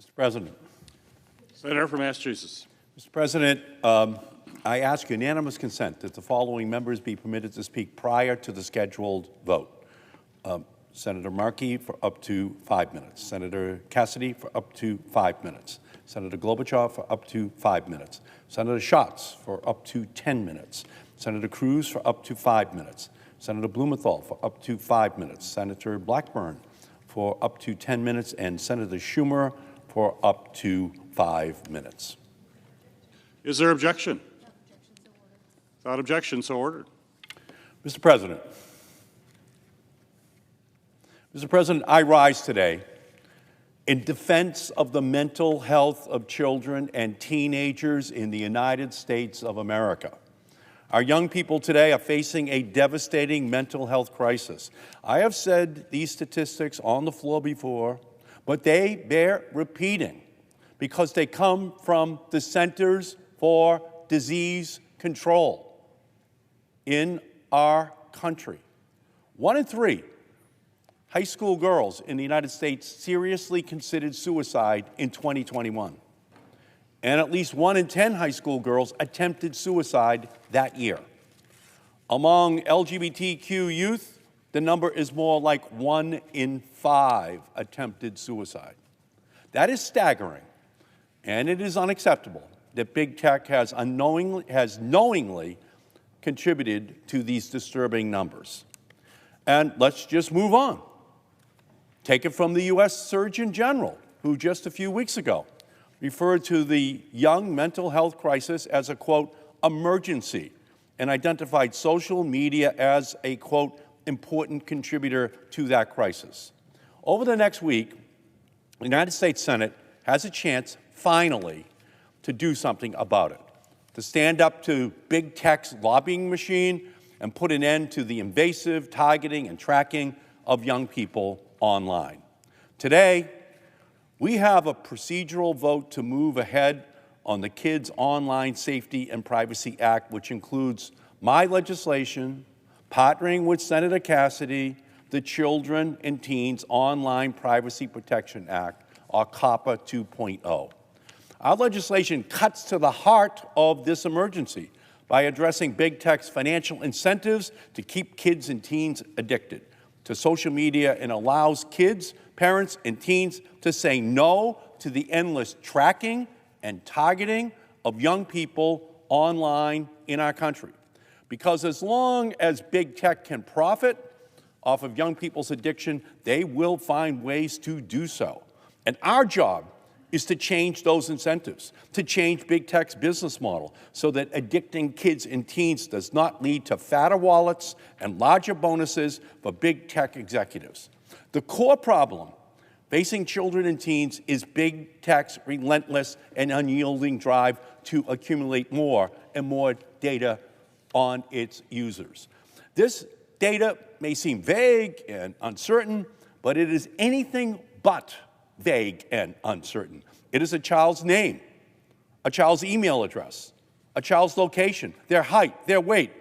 Mr. President. Senator from Massachusetts. Mr. President, I ask unanimous consent that the following members be permitted to speak prior to the scheduled vote. Senator Markey for up to 5 minutes. Senator Cassidy for up to 5 minutes. Senator Klobuchar for up to 5 minutes. Senator Schatz for up to 10 minutes. Senator Cruz for up to 5 minutes. Senator Blumenthal for up to 5 minutes. Senator Blackburn for up to 10 minutes. And Senator Schumer for up to 5 minutes. Is there objection? Without objection, so ordered. Mr. President. Mr. President, I rise today in defense of the mental health of children and teenagers in the United States of America. Our young people today are facing a devastating mental health crisis. I have said these statistics on the floor before, but they bear repeating because they come from the Centers for Disease Control in our country. 1 in 3 high school girls in the United States seriously considered suicide in 2021. And at least 1 in 10 high school girls attempted suicide that year. Among LGBTQ youth, the number is more like 1 in 5 attempted suicide. That is staggering, and it is unacceptable that big tech has knowingly contributed to these disturbing numbers. And let's just move on. Take it from the U.S. Surgeon General, who just a few weeks ago referred to the young mental health crisis as a, quote, emergency, and identified social media as a, quote, important contributor to that crisis. Over the next week, the United States Senate has a chance, finally, to do something about it, to stand up to big tech's lobbying machine and put an end to the invasive targeting and tracking of young people online. Today, we have a procedural vote to move ahead on the Kids Online Safety and Privacy Act, which includes my legislation, partnering with Senator Cassidy, the Children and Teens Online Privacy Protection Act, or COPPA 2.0. Our legislation cuts to the heart of this emergency by addressing big tech's financial incentives to keep kids and teens addicted to social media, and allows kids, parents, and teens to say no to the endless tracking and targeting of young people online in our country. Because as long as big tech can profit off of young people's addiction, they will find ways to do so. And our job is to change those incentives, to change big tech's business model so that addicting kids and teens does not lead to fatter wallets and larger bonuses for big tech executives. The core problem facing children and teens is big tech's relentless and unyielding drive to accumulate more and more data on its users. This data may seem vague and uncertain, but it is anything but vague and uncertain. It is a child's name, a child's email address, a child's location, their height, their weight,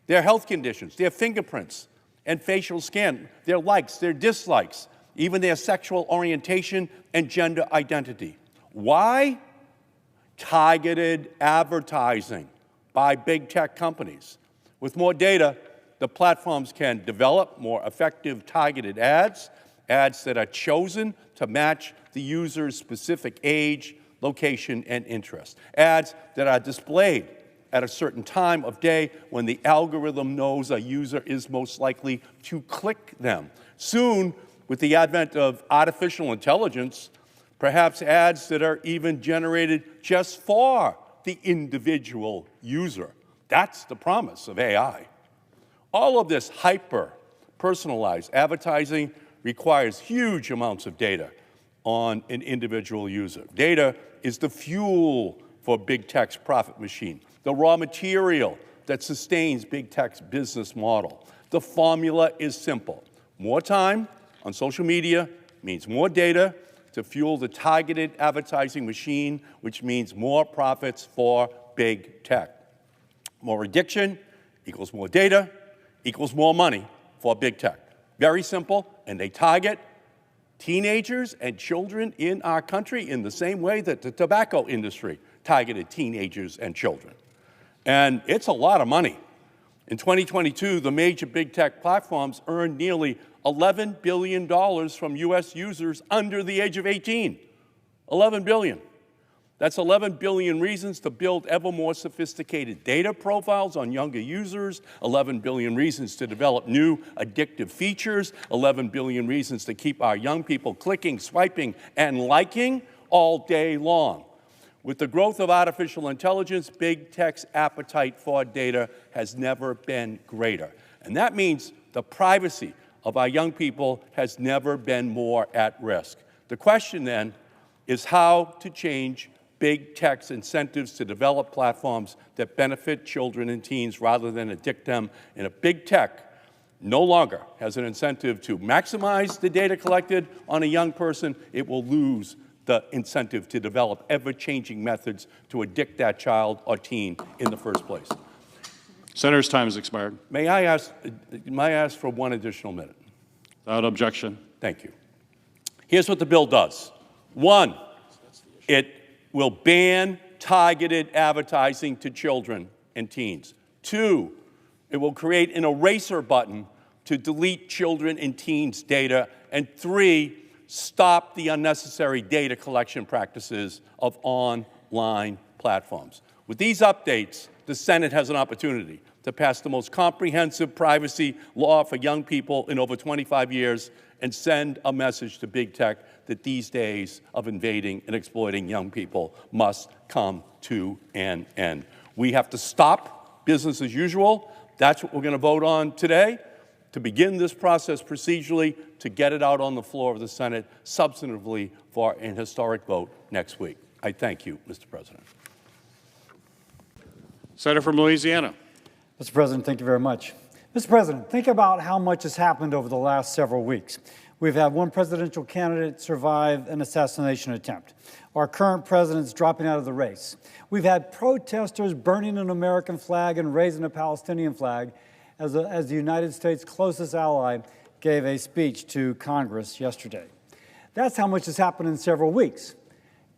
their health conditions, their fingerprints and facial scan, their likes, their dislikes, even their sexual orientation and gender identity. Why? Targeted advertising by big tech companies. With more data, the platforms can develop more effective targeted ads that are chosen to match the user's specific age, location, and interest. Ads that are displayed at a certain time of day when the algorithm knows a user is most likely to click them. Soon, with the advent of artificial intelligence, perhaps ads that are even generated just for the individual user. That's the promise of AI. All of this hyper-personalized advertising requires huge amounts of data on an individual user. Data is the fuel for big tech's profit machine, the raw material that sustains big tech's business model. The formula is simple. More time on social media means more data to fuel the targeted advertising machine, which means more profits for big tech. More addiction equals more data equals more money for big tech. Very simple, and they target teenagers and children in our country in the same way that the tobacco industry targeted teenagers and children. And it's a lot of money. In 2022, the major big tech platforms earned nearly $11 billion from U.S. users under the age of 18. $11 billion. That's 11 billion reasons to build ever more sophisticated data profiles on younger users, 11 billion reasons to develop new addictive features, 11 billion reasons to keep our young people clicking, swiping, and liking all day long. With the growth of artificial intelligence, big tech's appetite for data has never been greater. And that means the privacy of our young people has never been more at risk. The question then is how to change big tech's incentives to develop platforms that benefit children and teens rather than addict them. And if big tech no longer has an incentive to maximize the data collected on a young person, it will lose the incentive to develop ever-changing methods to addict that child or teen in the first place. Senator's time has expired. May I ask for one additional minute? Without objection. Thank you. Here's what the bill does. One, it will ban targeted advertising to children and teens. Two, it will create an eraser button to delete children and teens' data. And three, stop the unnecessary data collection practices of online platforms. With these updates, the Senate has an opportunity to pass the most comprehensive privacy law for young people in over 25 years and send a message to big tech that these days of invading and exploiting young people must come to an end. We have to stop business as usual. That's what we're going to vote on today, to begin this process procedurally, to get it out on the floor of the Senate substantively for an historic vote next week. I thank you, Mr. President. Senator from Louisiana. Mr. President, thank you very much. Mr. President, think about how much has happened over the last several weeks. We've had one presidential candidate survive an assassination attempt. Our current president's dropping out of the race. We've had protesters burning an American flag and raising a Palestinian flag as the United States' closest ally gave a speech to Congress yesterday. That's how much has happened in several weeks.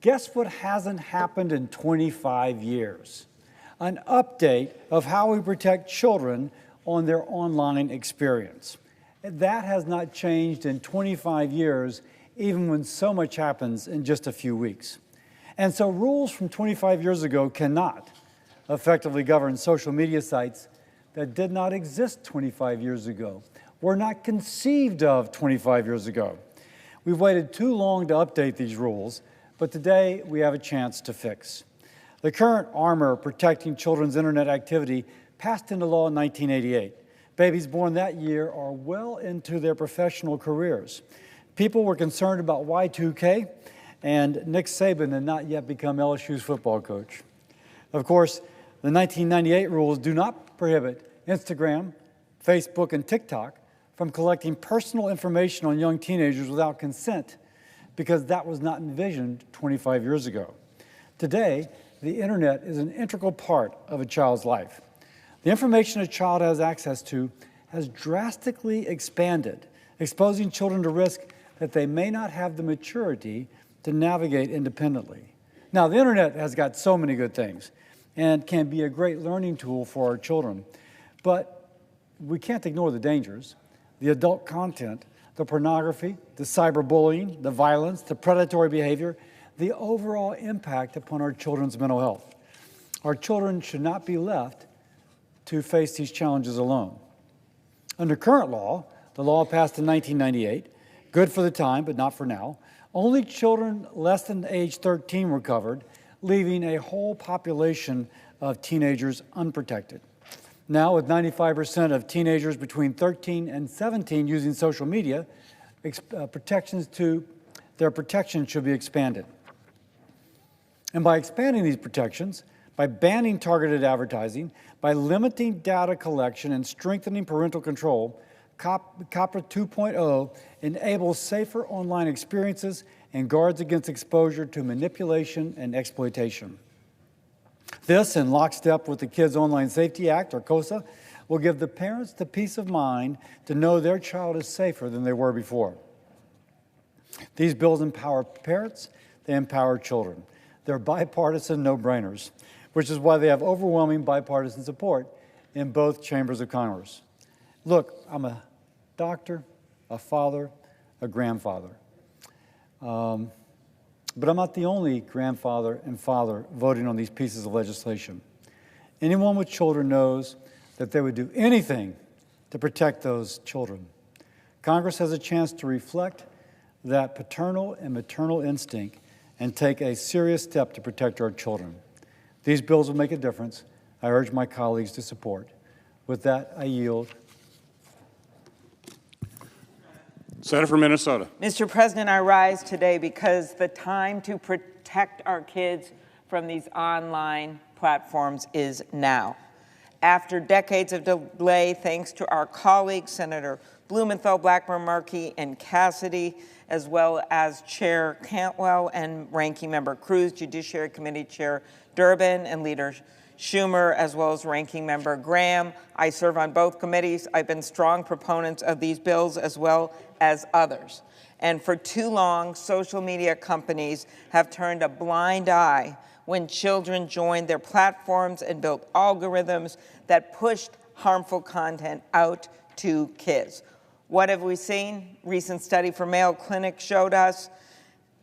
Guess what hasn't happened in 25 years? An update of how we protect children on their online experience. That has not changed in 25 years, even when so much happens in just a few weeks. And so rules from 25 years ago cannot effectively govern social media sites that did not exist 25 years ago, were not conceived of 25 years ago. We've waited too long to update these rules, but today we have a chance to fix. The current armor protecting children's internet activity passed into law in 1988. Babies born that year are well into their professional careers. People were concerned about Y2K, and Nick Saban had not yet become LSU's football coach. Of course, the 1998 rules do not prohibit Instagram, Facebook, and TikTok from collecting personal information on young teenagers without consent, because that was not envisioned 25 years ago. Today, the internet is an integral part of a child's life. The information a child has access to has drastically expanded, exposing children to risk that they may not have the maturity to navigate independently. Now, the internet has got so many good things and can be a great learning tool for our children, but we can't ignore the dangers, the adult content, the pornography, the cyberbullying, the violence, the predatory behavior, the overall impact upon our children's mental health. Our children should not be left to face these challenges alone. Under current law, the law passed in 1998, good for the time, but not for now, only children less than age 13 were covered, leaving a whole population of teenagers unprotected. Now, with 95% of teenagers between 13 and 17 using social media, their protection should be expanded. And by expanding these protections, by banning targeted advertising, by limiting data collection and strengthening parental control, COPPA 2.0 enables safer online experiences and guards against exposure to manipulation and exploitation. This, in lockstep with the Kids Online Safety Act, or KOSA, will give the parents the peace of mind to know their child is safer than they were before. These bills empower parents, they empower children. They're bipartisan no-brainers, which is why they have overwhelming bipartisan support in both chambers of Congress. Look, I'm a doctor, a father, a grandfather. But I'm not the only grandfather and father voting on these pieces of legislation. Anyone with children knows that they would do anything to protect those children. Congress has a chance to reflect that paternal and maternal instinct and take a serious step to protect our children. These bills will make a difference. I urge my colleagues to support. With that, I yield. Senator from Minnesota. Mr. President, I rise today because the time to protect our kids from these online platforms is now. After decades of delay, thanks to our colleagues, Senator Blumenthal, Blackburn, Markey, and Cassidy, as well as Chair Cantwell and Ranking Member Cruz, Judiciary Committee Chair Durbin, and Leader Schumer, as well as Ranking Member Graham. I serve on both committees. I've been strong proponents of these bills as well as others. And for too long, social media companies have turned a blind eye when children joined their platforms and built algorithms that pushed harmful content out to kids. What have we seen? Recent study from Mayo Clinic showed us.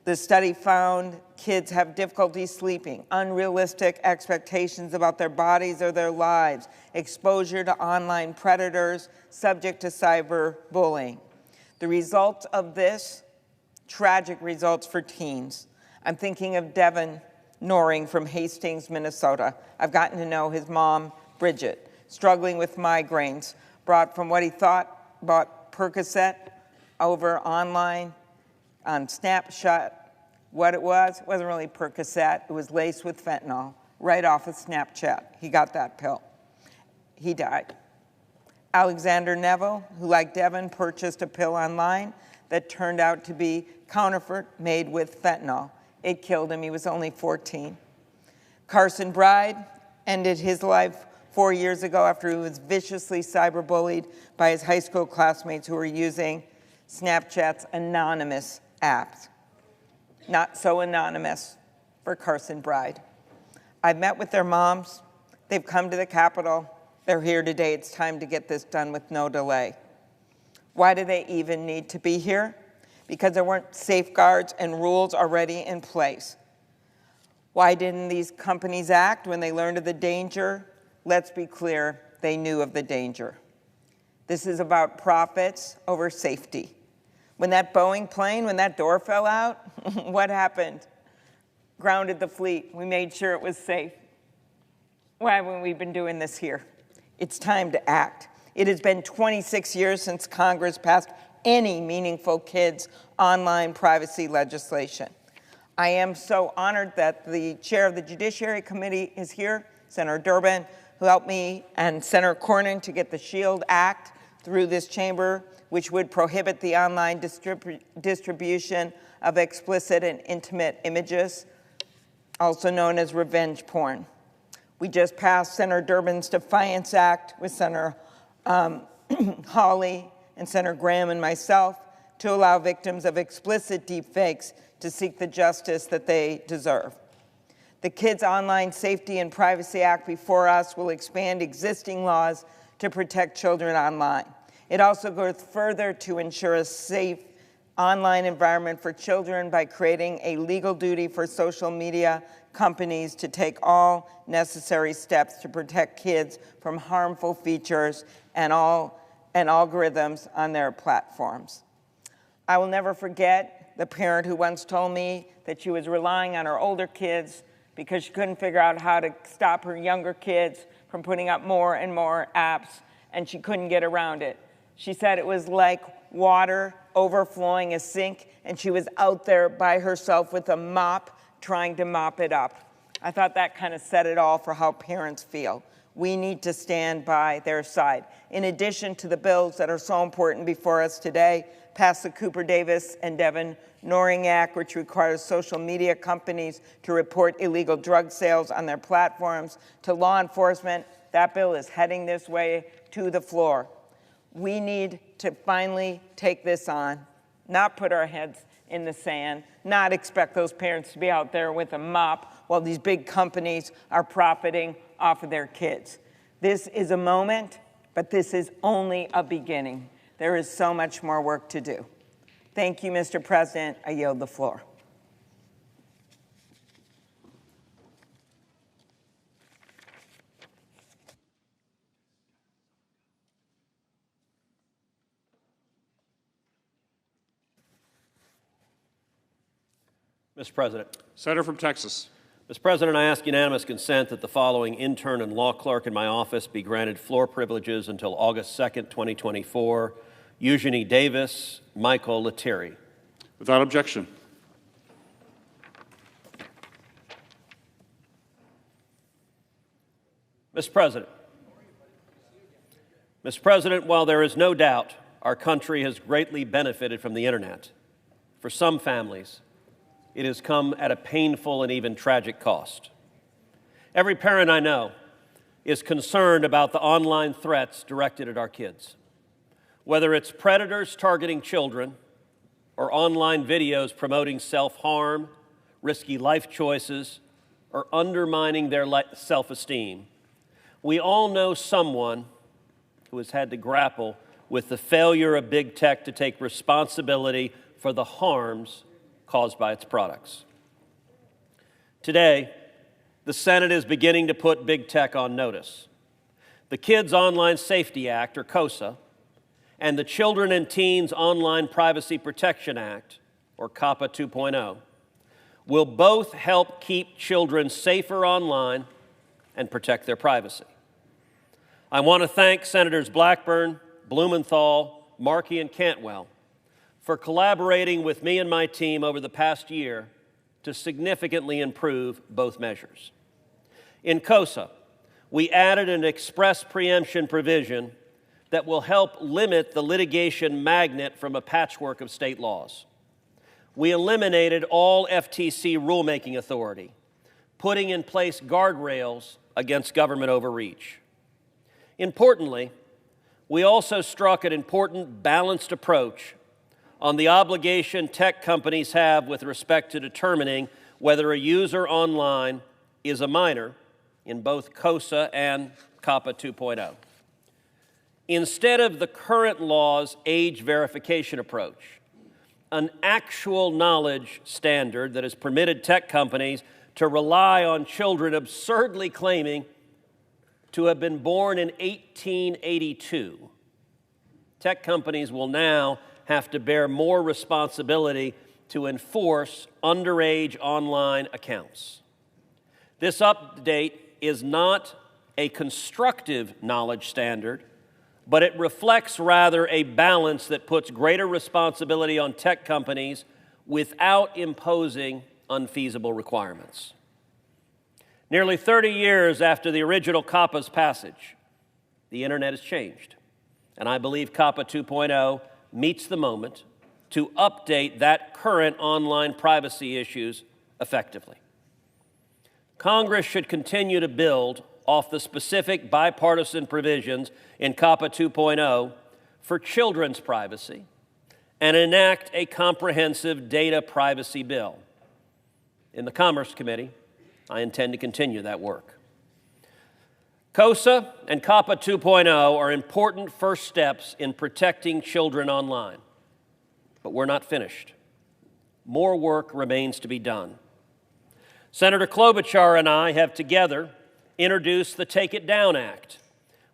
The study found kids have difficulty sleeping, unrealistic expectations about their bodies or their lives, exposure to online predators, subject to cyberbullying. The results of this, tragic results for teens. I'm thinking of Devin Noring from Hastings, Minnesota. I've gotten to know his mom, Bridget, struggling with migraines, brought from what he thought bought Percocet over online on Snapchat. What it wasn't really Percocet. It was laced with fentanyl right off of Snapchat. He got that pill. He died. Alexander Neville, who like Devin, purchased a pill online that turned out to be counterfeit, made with fentanyl. It killed him. He was only 14. Carson Bride ended his life 4 years ago after he was viciously cyberbullied by his high school classmates who were using Snapchat's anonymous apps. Not so anonymous for Carson Bride. I've met with their moms. They've come to the Capitol. They're here today. It's time to get this done with no delay. Why do they even need to be here? Because there weren't safeguards and rules already in place. Why didn't these companies act when they learned of the danger? Let's be clear, they knew of the danger. This is about profits over safety. When that Boeing plane, when that door fell out, what happened? Grounded the fleet. We made sure it was safe. Why haven't we been doing this here? It's time to act. It has been 26 years since Congress passed any meaningful kids' online privacy legislation. I am so honored that the chair of the Judiciary Committee is here, Senator Durbin, who helped me, and Senator Cornyn to get the SHIELD Act through this chamber, which would prohibit the online distribution of explicit and intimate images, also known as revenge porn. We just passed Senator Durbin's Defiance Act with Senator Hawley and Senator Graham and myself to allow victims of explicit deepfakes to seek the justice that they deserve. The Kids Online Safety and Privacy Act before us will expand existing laws to protect children online. It also goes further to ensure a safe online environment for children by creating a legal duty for social media companies to take all necessary steps to protect kids from harmful features and algorithms on their platforms. I will never forget the parent who once told me that she was relying on her older kids because she couldn't figure out how to stop her younger kids from putting up more and more apps, and she couldn't get around it. She said it was like water overflowing a sink, and she was out there by herself with a mop trying to mop it up. I thought that kind of said it all for how parents feel. We need to stand by their side. In addition to the bills that are so important before us today, pass the Cooper Davis and Devin Noring Act, which requires social media companies to report illegal drug sales on their platforms to law enforcement. That bill is heading this way to the floor. We need to finally take this on, not put our heads in the sand, not expect those parents to be out there with a mop while these big companies are profiting off of their kids. This is a moment, but this is only a beginning. There is so much more work to do. Thank you, Mr. President. I yield the floor. Mr. President. Senator from Texas. Mr. President, I ask unanimous consent that the following intern and law clerk in my office be granted floor privileges until August 2nd, 2024. Eugenie Davis, Michael Lettieri. Without objection. Mr. President. Mr. President, while there is no doubt our country has greatly benefited from the internet, for some families, it has come at a painful and even tragic cost. Every parent I know is concerned about the online threats directed at our kids. Whether it's predators targeting children or online videos promoting self-harm, risky life choices, or undermining their self-esteem, we all know someone who has had to grapple with the failure of big tech to take responsibility for the harms caused by its products. Today, the Senate is beginning to put big tech on notice. The Kids Online Safety Act, or KOSA, and the Children and Teens Online Privacy Protection Act, or COPPA 2.0, will both help keep children safer online and protect their privacy. I want to thank Senators Blackburn, Blumenthal, Markey, and Cantwell for collaborating with me and my team over the past year to significantly improve both measures. In KOSA, we added an express preemption provision that will help limit the litigation magnet from a patchwork of state laws. We eliminated all FTC rulemaking authority, putting in place guardrails against government overreach. Importantly, we also struck an important balanced approach on the obligation tech companies have with respect to determining whether a user online is a minor in both KOSA and COPPA 2.0. Instead of the current law's age verification approach, an actual knowledge standard that has permitted tech companies to rely on children absurdly claiming to have been born in 1882. Tech companies will now have to bear more responsibility to enforce underage online accounts. This update is not a constructive knowledge standard, but it reflects rather a balance that puts greater responsibility on tech companies without imposing unfeasible requirements. Nearly 30 years after the original COPPA's passage, the internet has changed, and I believe COPPA 2.0 meets the moment to update that current online privacy issues effectively. Congress should continue to build off the specific bipartisan provisions in COPPA 2.0 for children's privacy and enact a comprehensive data privacy bill. In the Commerce Committee, I intend to continue that work. KOSA and COPPA 2.0 are important first steps in protecting children online, but we're not finished. More work remains to be done. Senator Klobuchar and I have together introduced the Take It Down Act,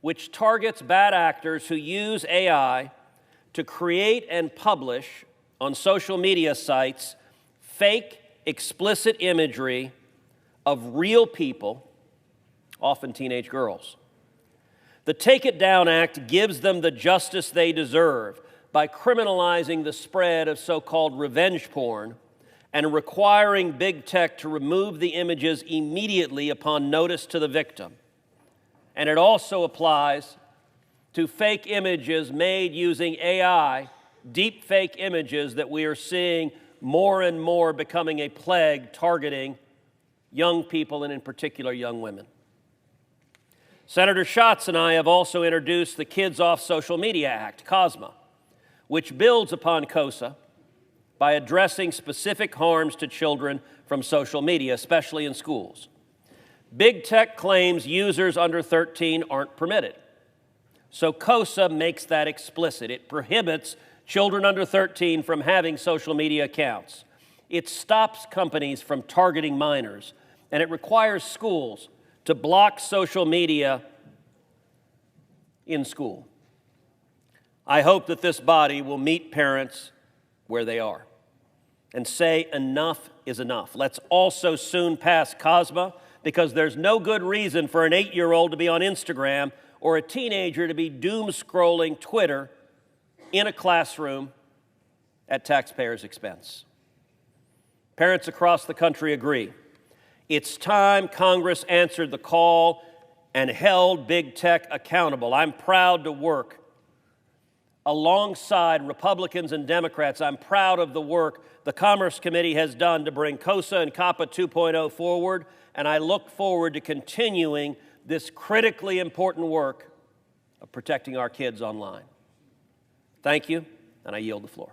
which targets bad actors who use AI to create and publish on social media sites fake, explicit imagery of real people, often teenage girls. The Take It Down Act gives them the justice they deserve by criminalizing the spread of so-called revenge porn and requiring big tech to remove the images immediately upon notice to the victim. And it also applies to fake images made using AI, deep fake images that we are seeing more and more becoming a plague targeting young people and in particular young women. Senator Schatz and I have also introduced the Kids Off Social Media Act, COSMA, which builds upon KOSA by addressing specific harms to children from social media, especially in schools. Big tech claims users under 13 aren't permitted. So COSA makes that explicit. It prohibits children under 13 from having social media accounts. It stops companies from targeting minors, and it requires schools to block social media in school. I hope that this body will meet parents where they are and say enough is enough. Let's also soon pass COSMA, because there's no good reason for an 8-year-old to be on Instagram or a teenager to be doom-scrolling Twitter in a classroom at taxpayers' expense. Parents across the country agree. It's time Congress answered the call and held big tech accountable. I'm proud to work alongside Republicans and Democrats. I'm proud of the work the Commerce Committee has done to bring COSA and COPPA 2.0 forward, and I look forward to continuing this critically important work of protecting our kids online. Thank you, and I yield the floor.